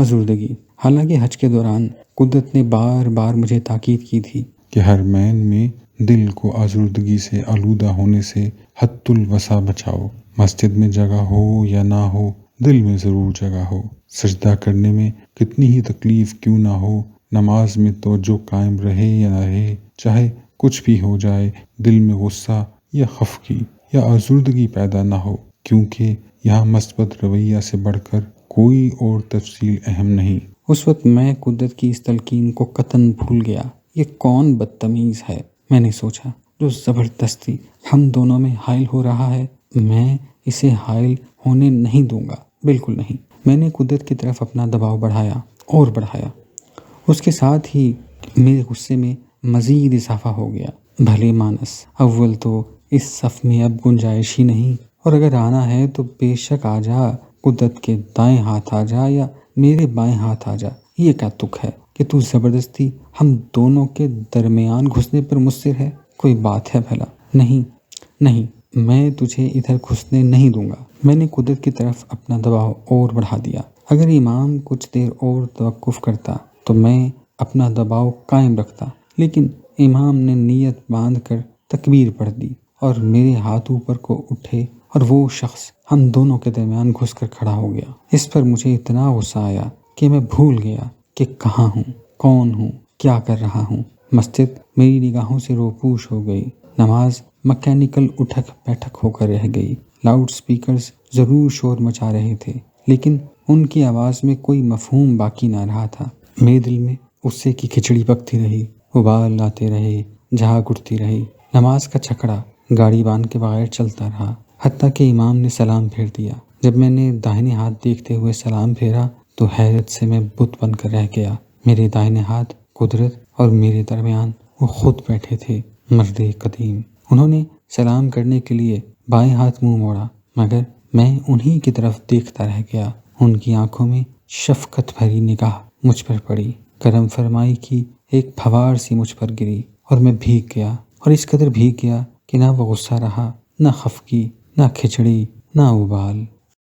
آزردگی۔ حالانکہ حج کے دوران قدرت نے بار بار مجھے تاکید کی تھی کہ حرمین میں دل کو آزردگی سے آلودہ ہونے سے حد الوسع بچاؤ۔ مسجد میں جگہ ہو یا نہ ہو، دل میں ضرور جگہ ہو۔ سجدہ کرنے میں کتنی ہی تکلیف کیوں نہ ہو، نماز میں توجہ قائم رہے یا نہ رہے، چاہے کچھ بھی ہو جائے، دل میں غصہ یا خفگی یا آزردگی پیدا نہ ہو، کیونکہ یہاں مثبت رویہ سے بڑھ کر کوئی اور تفصیل اہم نہیں۔ اس وقت میں قدرت کی اس تلقین کو قطعاً بھول گیا۔ یہ کون بدتمیز ہے، میں نے سوچا، جو زبردستی ہم دونوں میں حائل ہو رہا ہے؟ میں اسے حائل ہونے نہیں دوں گا، بالکل نہیں۔ میں نے قدرت کی طرف اپنا دباؤ بڑھایا اور بڑھایا۔ اس کے ساتھ ہی میرے غصے میں مزید اضافہ ہو گیا۔ بھلے مانس، اول تو اس صف میں اب گنجائش ہی نہیں، اور اگر آنا ہے تو بے شک آ جا، قدرت کے دائیں ہاتھ آ جا یا میرے بائیں ہاتھ آ جا۔ یہ کیا تک ہے کہ تو زبردستی ہم دونوں کے درمیان گھسنے پر مصر ہے؟ کوئی بات ہے بھلا؟ نہیں نہیں، میں تجھے ادھر گھسنے نہیں دوں گا۔ میں نے قدرت کی طرف اپنا دباؤ اور بڑھا دیا۔ اگر امام کچھ دیر اور توقف کرتا تو میں اپنا دباؤ قائم رکھتا، لیکن امام نے نیت باندھ کر تکبیر پڑھ دی اور میرے ہاتھ اوپر کو اٹھے اور وہ شخص ہم دونوں کے درمیان گھس کر کھڑا ہو گیا۔ اس پر مجھے اتنا غصہ آیا کہ میں بھول گیا کہ کہاں ہوں، کون ہوں، کیا کر رہا ہوں۔ مسجد میری نگاہوں سے روپوش ہو گئی۔ نماز مکینیکل اٹھک بیٹھک ہو کر رہ گئی۔ لاؤڈ سپیکرز ضرور شور مچا رہے تھے، لیکن ان کی آواز میں کوئی مفہوم باقی نہ رہا تھا۔ میرے دل میں غصے کی کھچڑی پکتی رہی، ابال آتے رہے، جھاگ اٹھتی رہی۔ نماز کا چھکڑا گاڑی باندھ کے بغیر چلتا رہا، حتیٰ کہ امام نے سلام پھیر دیا۔ جب میں نے داہنے ہاتھ دیکھتے ہوئے سلام پھیرا تو حیرت سے میں بت بن کر رہ گیا۔ میرے داہنے ہاتھ قدرت اور میرے درمیان وہ خود بیٹھے تھے، مرد قدیم۔ انہوں نے سلام کرنے کے لیے بائیں ہاتھ منہ موڑا، مگر میں انہی کی طرف دیکھتا رہ گیا۔ ان کی آنکھوں میں شفقت بھری نگاہ مجھ پر پڑی، کرم فرمائی کی ایک پھوار سی مجھ پر گری، اور میں بھیگ گیا، اور اس قدر بھیگ گیا کہ نہ وہ غصہ رہا، نہ خفگی، نہ کھچڑی، نہ ابال۔